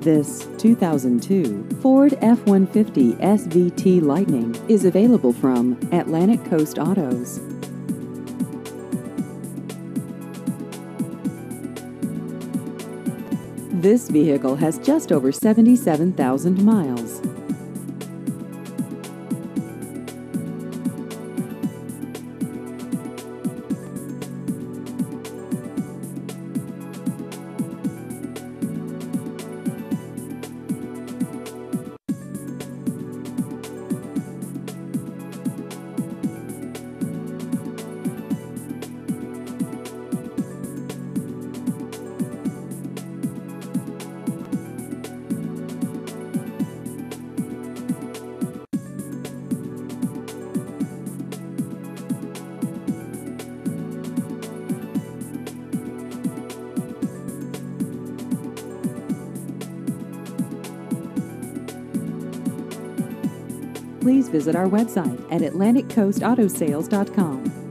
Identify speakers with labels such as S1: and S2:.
S1: This 2002 Ford F-150 SVT Lightning is available from Atlantic Coast Autos. This vehicle has just over 77,000 miles. Please visit our website at AtlanticCoastAutosales.com.